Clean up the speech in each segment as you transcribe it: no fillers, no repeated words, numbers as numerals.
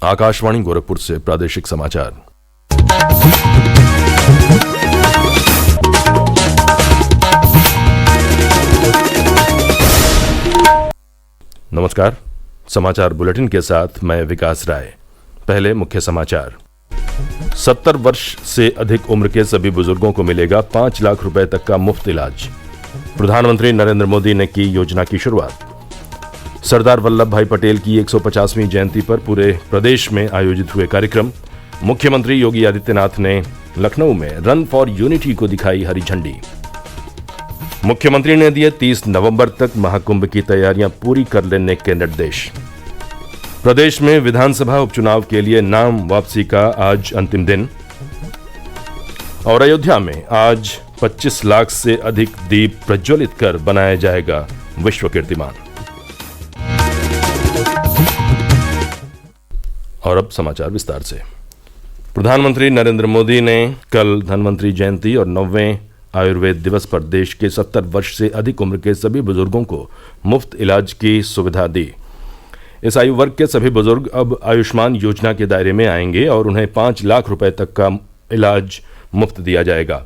आकाशवाणी गोरखपुर से प्रादेशिक समाचार। नमस्कार, समाचार बुलेटिन के साथ मैं विकास राय। पहले मुख्य समाचार। 70 वर्ष से अधिक उम्र के सभी बुजुर्गों को मिलेगा 5 लाख रुपए तक का मुफ्त इलाज। प्रधानमंत्री नरेंद्र मोदी ने की योजना की शुरुआत। सरदार वल्लभ भाई पटेल की 150वीं जयंती पर पूरे प्रदेश में आयोजित हुए कार्यक्रम। मुख्यमंत्री योगी आदित्यनाथ ने लखनऊ में रन फॉर यूनिटी को दिखाई हरी झंडी। मुख्यमंत्री ने दिए 30 नवंबर तक महाकुंभ की तैयारियां पूरी कर लेने के निर्देश। प्रदेश में विधानसभा उपचुनाव के लिए नाम वापसी का आज अंतिम दिन। और अयोध्या में आज 25 लाख से अधिक दीप प्रज्वलित कर बनाया जाएगा विश्व कीर्तिमान। और अब समाचार विस्तार से। प्रधानमंत्री नरेंद्र मोदी ने कल धन्वंतरि जयंती और 9वें आयुर्वेद दिवस पर देश के 70 वर्ष से अधिक उम्र के सभी बुजुर्गों को मुफ्त इलाज की सुविधा दी। इस आयु वर्ग के सभी बुजुर्ग अब आयुष्मान योजना के दायरे में आएंगे और उन्हें 5 लाख रुपए तक का इलाज मुफ्त दिया जाएगा।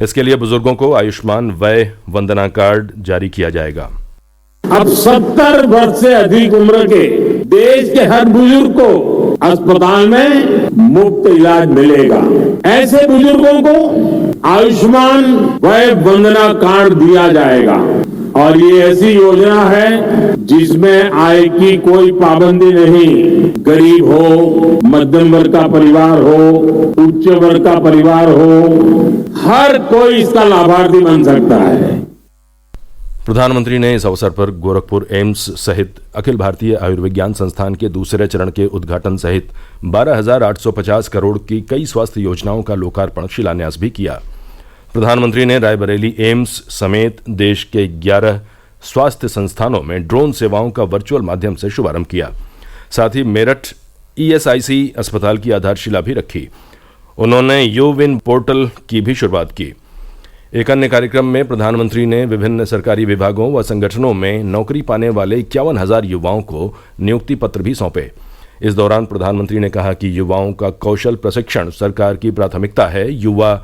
इसके लिए बुजुर्गों को आयुष्मान वय वंदना कार्ड जारी किया जाएगा। अब 70 वर्ष से अधिक उम्र के देश के हर बुजुर्ग को अस्पताल में मुफ्त इलाज मिलेगा। ऐसे बुजुर्गों को आयुष्मान वय वंदना कार्ड दिया जाएगा और ये ऐसी योजना है जिसमें आय की कोई पाबंदी नहीं। गरीब हो, मध्यम वर्ग का परिवार हो, उच्च वर्ग का परिवार हो, हर कोई इसका लाभार्थी बन सकता है। प्रधानमंत्री ने इस अवसर पर गोरखपुर एम्स सहित अखिल भारतीय आयुर्विज्ञान संस्थान के दूसरे चरण के उद्घाटन सहित 12,850 करोड़ की कई स्वास्थ्य योजनाओं का लोकार्पण शिलान्यास भी किया। प्रधानमंत्री ने रायबरेली एम्स समेत देश के 11 स्वास्थ्य संस्थानों में ड्रोन सेवाओं का वर्चुअल माध्यम से शुभारंभ किया। साथ ही मेरठ ESIC अस्पताल की आधारशिला भी रखी। उन्होंने यूविन पोर्टल की भी शुरुआत की। एक अन्य कार्यक्रम में प्रधानमंत्री ने विभिन्न सरकारी विभागों व संगठनों में नौकरी पाने वाले 51,000 युवाओं को नियुक्ति पत्र भी सौंपे। इस दौरान प्रधानमंत्री ने कहा कि युवाओं का कौशल प्रशिक्षण सरकार की प्राथमिकता है। युवा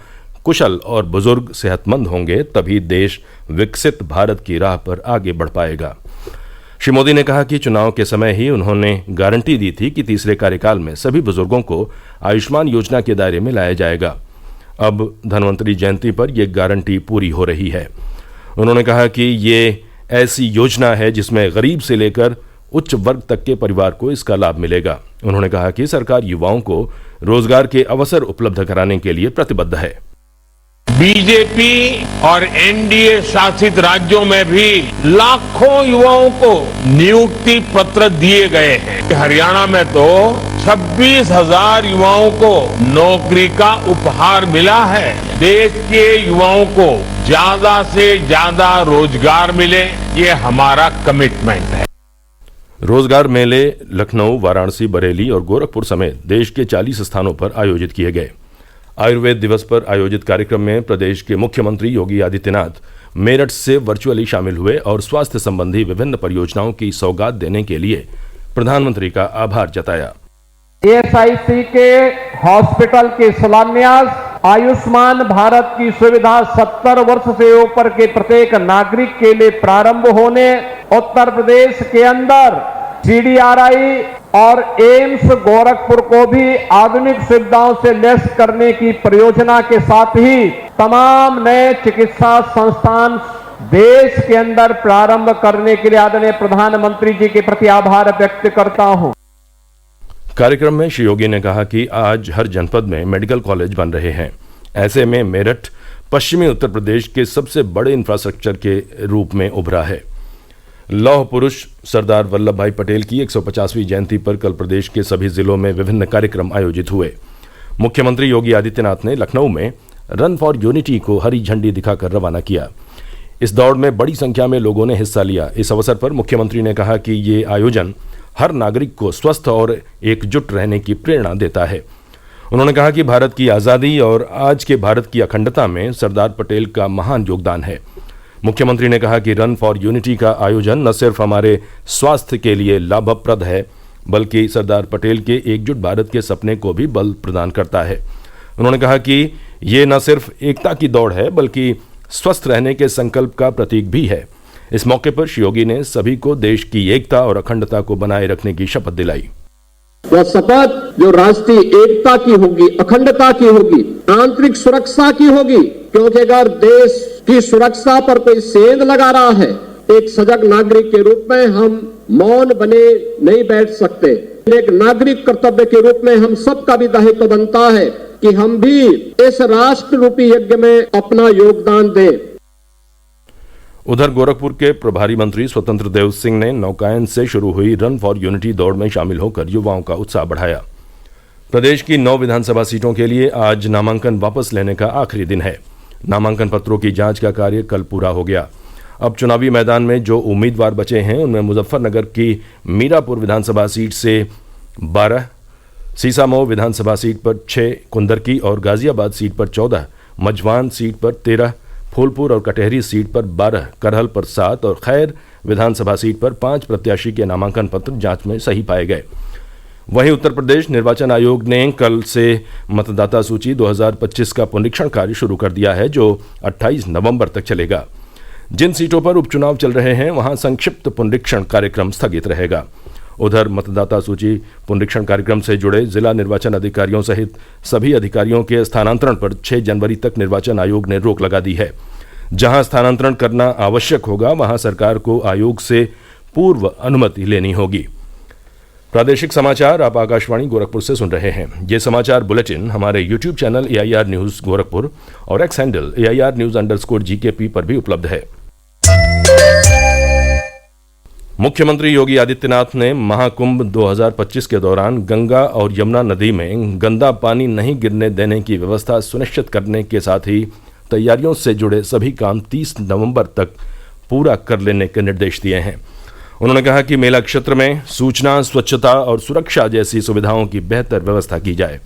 कुशल और बुजुर्ग सेहतमंद होंगे तभी देश विकसित भारत की राह पर आगे बढ़ पाएगा। श्री मोदी ने कहा कि चुनाव के समय ही उन्होंने गारंटी दी थी कि तीसरे कार्यकाल में सभी बुजुर्गों को आयुष्मान योजना के दायरे में लाया जाएगा। अब धन्वंतरि जयंती पर यह गारंटी पूरी हो रही है। उन्होंने कहा कि ये ऐसी योजना है जिसमें गरीब से लेकर उच्च वर्ग तक के परिवार को इसका लाभ मिलेगा। उन्होंने कहा कि सरकार युवाओं को रोजगार के अवसर उपलब्ध कराने के लिए प्रतिबद्ध है। बीजेपी और NDA शासित राज्यों में भी लाखों युवाओं को नियुक्ति पत्र दिए गए हैं। हरियाणा में तो 26,000 युवाओं को नौकरी का उपहार मिला है। देश के युवाओं को ज्यादा से ज्यादा रोजगार मिले, ये हमारा कमिटमेंट है। रोजगार मेले लखनऊ, वाराणसी, बरेली और गोरखपुर समेत देश के 40 स्थानों पर आयोजित किए गए। आयुर्वेद दिवस पर आयोजित कार्यक्रम में प्रदेश के मुख्यमंत्री योगी आदित्यनाथ मेरठ से वर्चुअली शामिल हुए और स्वास्थ्य संबंधी विभिन्न परियोजनाओं की सौगात देने के लिए प्रधानमंत्री का आभार जताया। ESIC के हॉस्पिटल के शिलान्यास, आयुष्मान भारत की सुविधा 70 वर्ष से ऊपर के प्रत्येक नागरिक के लिए प्रारंभ होने, उत्तर प्रदेश के अंदर CDRI और एम्स गोरखपुर को भी आधुनिक सुविधाओं से लैस करने की परियोजना के साथ ही तमाम नए चिकित्सा संस्थान देश के अंदर प्रारंभ करने के लिए आदरणीय प्रधानमंत्री जी के प्रति आभार व्यक्त करता हूं। कार्यक्रम में श्री योगी ने कहा कि आज हर जनपद में मेडिकल कॉलेज बन रहे हैं। ऐसे में मेरठ पश्चिमी उत्तर प्रदेश के सबसे बड़े इंफ्रास्ट्रक्चर के रूप में उभरा है। लौह पुरुष सरदार वल्लभ भाई पटेल की 150वीं जयंती पर कल प्रदेश के सभी जिलों में विभिन्न कार्यक्रम आयोजित हुए। मुख्यमंत्री योगी आदित्यनाथ ने लखनऊ में रन फॉर यूनिटी को हरी झंडी दिखाकर रवाना किया। इस दौड़ में बड़ी संख्या में लोगों ने हिस्सा लिया। इस अवसर पर मुख्यमंत्री ने कहा कि ये आयोजन हर नागरिक को स्वस्थ और एकजुट रहने की प्रेरणा देता है। उन्होंने कहा कि भारत की आज़ादी और आज के भारत की अखंडता में सरदार पटेल का महान योगदान है। मुख्यमंत्री ने कहा कि रन फॉर यूनिटी का आयोजन न सिर्फ हमारे स्वास्थ्य के लिए लाभप्रद है बल्कि सरदार पटेल के एकजुट भारत के सपने को भी बल प्रदान करता है। उन्होंने कहा कि ये न सिर्फ एकता की दौड़ है बल्कि स्वस्थ रहने के संकल्प का प्रतीक भी है। इस मौके पर श्री योगी ने सभी को देश की एकता और अखंडता को बनाए रखने की शपथ दिलाई। वह शपथ जो राष्ट्रीय एकता की होगी, अखंडता की होगी, आंतरिक सुरक्षा की होगी, क्योंकि अगर देश की सुरक्षा पर कोई सेंध लगा रहा है, एक सजग नागरिक के रूप में हम मौन बने नहीं बैठ सकते। एक नागरिक कर्तव्य के रूप में हम सबका भी दायित्व बनता है कि हम भी इस राष्ट्र रूपी यज्ञ में अपना योगदान दें। उधर गोरखपुर के प्रभारी मंत्री स्वतंत्र देव सिंह ने नौकायन से शुरू हुई रन फॉर यूनिटी दौड़ में शामिल होकर युवाओं का उत्साह बढ़ाया। प्रदेश की 9 विधानसभा सीटों के लिए आज नामांकन वापस लेने का आखिरी दिन है। नामांकन पत्रों की जांच का कार्य कल पूरा हो गया। अब चुनावी मैदान में जो उम्मीदवार बचे हैं उनमें मुजफ्फरनगर की मीरापुर विधानसभा सीट से 12, सीसामऊ विधानसभा सीट पर 6, कुंदरकी और गाजियाबाद सीट पर 14, मझवान सीट पर 13, फूलपुर और कटहरी सीट पर 12, करहल पर 7 और खैर विधानसभा सीट पर 5 प्रत्याशी के नामांकन पत्र जांच में सही पाए गए। वहीं उत्तर प्रदेश निर्वाचन आयोग ने कल से मतदाता सूची 2025 का पुनरीक्षण कार्य शुरू कर दिया है, जो 28 नवंबर तक चलेगा। जिन सीटों पर उपचुनाव चल रहे हैं वहां संक्षिप्त पुनरीक्षण कार्यक्रम स्थगित रहेगा। उधर मतदाता सूची पुनरीक्षण कार्यक्रम से जुड़े जिला निर्वाचन अधिकारियों सहित सभी अधिकारियों के स्थानांतरण पर 6 जनवरी तक निर्वाचन आयोग ने रोक लगा दी है। जहां स्थानांतरण करना आवश्यक होगा वहां सरकार को आयोग से पूर्व अनुमति लेनी होगी। प्रादेशिक समाचार आप आकाशवाणी गोरखपुर से सुन रहे हैं। ये समाचार बुलेटिन हमारे YouTube channel AIR news Gorakhpur और एक्स हैंडल AIR न्यूज_GKP पर भी उपलब्ध है। मुख्यमंत्री योगी आदित्यनाथ ने महाकुंभ 2025 के दौरान गंगा और यमुना नदी में गंदा पानी नहीं गिरने देने की व्यवस्था सुनिश्चित करने के साथ ही तैयारियों से जुड़े सभी काम 30 नवंबर तक पूरा कर लेने के निर्देश दिए हैं। उन्होंने कहा कि मेला क्षेत्र में सूचना, स्वच्छता और सुरक्षा जैसी सुविधाओं की बेहतर व्यवस्था की जाए।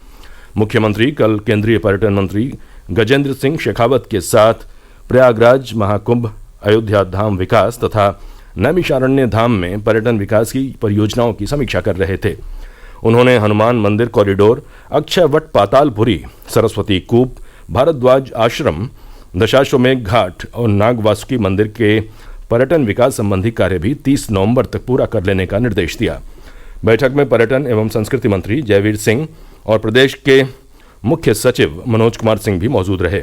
मुख्यमंत्री कल केंद्रीय पर्यटन मंत्री गजेंद्र सिंह शेखावत के साथ प्रयागराज महाकुंभ, अयोध्या धाम विकास तथा नैमिषारण्य धाम में पर्यटन विकास की परियोजनाओं की समीक्षा कर रहे थे। उन्होंने हनुमान मंदिर कॉरिडोर, अक्षयवट पातालपुरी, सरस्वती कूप, भारद्वाज आश्रम, दशाश्वमेध घाट और नाग वासुकी मंदिर के पर्यटन विकास संबंधी कार्य भी 30 नवंबर तक पूरा कर लेने का निर्देश दिया। बैठक में पर्यटन एवं संस्कृति मंत्री जयवीर सिंह और प्रदेश के मुख्य सचिव मनोज कुमार सिंह भी मौजूद रहे।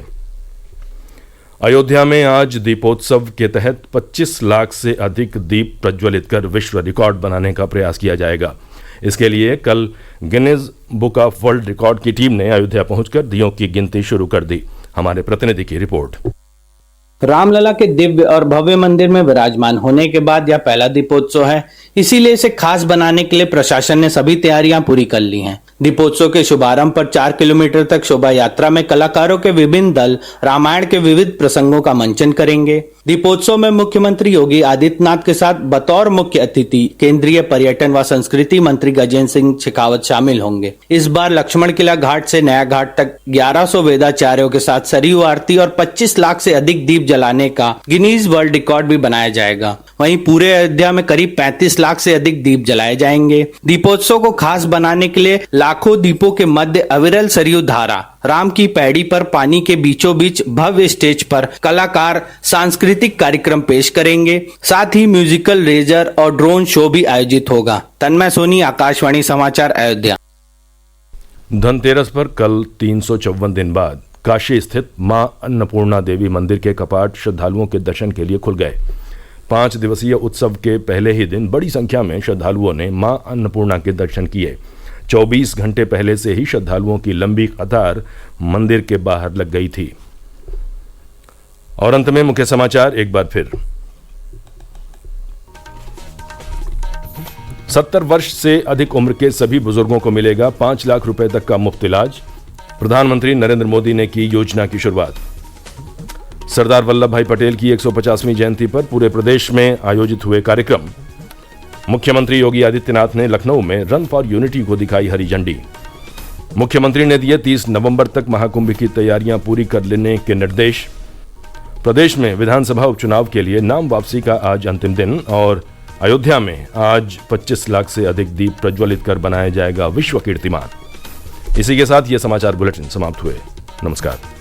अयोध्या में आज दीपोत्सव के तहत 25 लाख से अधिक दीप प्रज्वलित कर विश्व रिकॉर्ड बनाने का प्रयास किया जाएगा। इसके लिए कल Guinness book of world record की टीम ने अयोध्या पहुंचकर दियों की गिनती शुरू कर दी। हमारे प्रतिनिधि की रिपोर्ट। रामलला के दिव्य और भव्य मंदिर में विराजमान होने के बाद यह पहला दीपोत्सव है, इसीलिए इसे खास बनाने के लिए प्रशासन ने सभी तैयारियां पूरी कर ली हैं। दीपोत्सव के शुभारंभ पर 4 किलोमीटर तक शोभा यात्रा में कलाकारों के विभिन्न दल रामायण के विविध प्रसंगों का मंचन करेंगे। दीपोत्सव में मुख्यमंत्री योगी आदित्यनाथ के साथ बतौर मुख्य अतिथि केंद्रीय पर्यटन व संस्कृति मंत्री गजेंद्र सिंह शेखावत शामिल होंगे। इस बार लक्ष्मण किला घाट से नया घाट तक 1100 वेदाचार्यों के साथ सरयू आरती और 25 लाख से अधिक दीप जलाने का गिनीज वर्ल्ड रिकॉर्ड भी बनाया जाएगा। वहीं पूरे अयोध्या में करीब 35 लाख से अधिक दीप जलाए जाएंगे। दीपोत्सव को खास बनाने के लिए लाखों दीपों के मध्य अविरल सरयू धारा, राम की पैड़ी पर पानी के बीचों बीच भव्य स्टेज पर कलाकार सांस्कृतिक कार्यक्रम पेश करेंगे। साथ ही म्यूजिकल रेजर और ड्रोन शो भी आयोजित होगा। तन्मय सोनी, आकाशवाणी समाचार, अयोध्या। धनतेरस पर कल 354 दिन बाद काशी स्थित मां अन्नपूर्णा देवी मंदिर के कपाट श्रद्धालुओं के दर्शन के लिए खुल गए। 5 दिवसीय उत्सव के पहले ही दिन बड़ी संख्या में श्रद्धालुओं ने मां अन्नपूर्णा के दर्शन किए। 24 घंटे पहले से ही श्रद्धालुओं की लंबी कतार मंदिर के बाहर लग गई थी। और अंत में मुख्य समाचार एक बार फिर। 70 वर्ष से अधिक उम्र के सभी बुजुर्गों को मिलेगा 5 लाख रुपए तक का मुफ्त इलाज। प्रधानमंत्री नरेंद्र मोदी ने की योजना की शुरुआत। सरदार वल्लभ भाई पटेल की 150वीं जयंती पर पूरे प्रदेश में आयोजित हुए कार्यक्रम। मुख्यमंत्री योगी आदित्यनाथ ने लखनऊ में रन फॉर यूनिटी को दिखाई हरी झंडी। मुख्यमंत्री ने दिए 30 नवंबर तक महाकुंभ की तैयारियां पूरी कर लेने के निर्देश। प्रदेश में विधानसभा उपचुनाव के लिए नाम वापसी का आज अंतिम दिन और अयोध्या में आज 25 लाख से अधिक दीप प्रज्वलित कर बनाया जाएगा विश्व कीर्तिमान। इसी के साथ ये समाचार बुलेटिन समाप्त हुए। नमस्कार।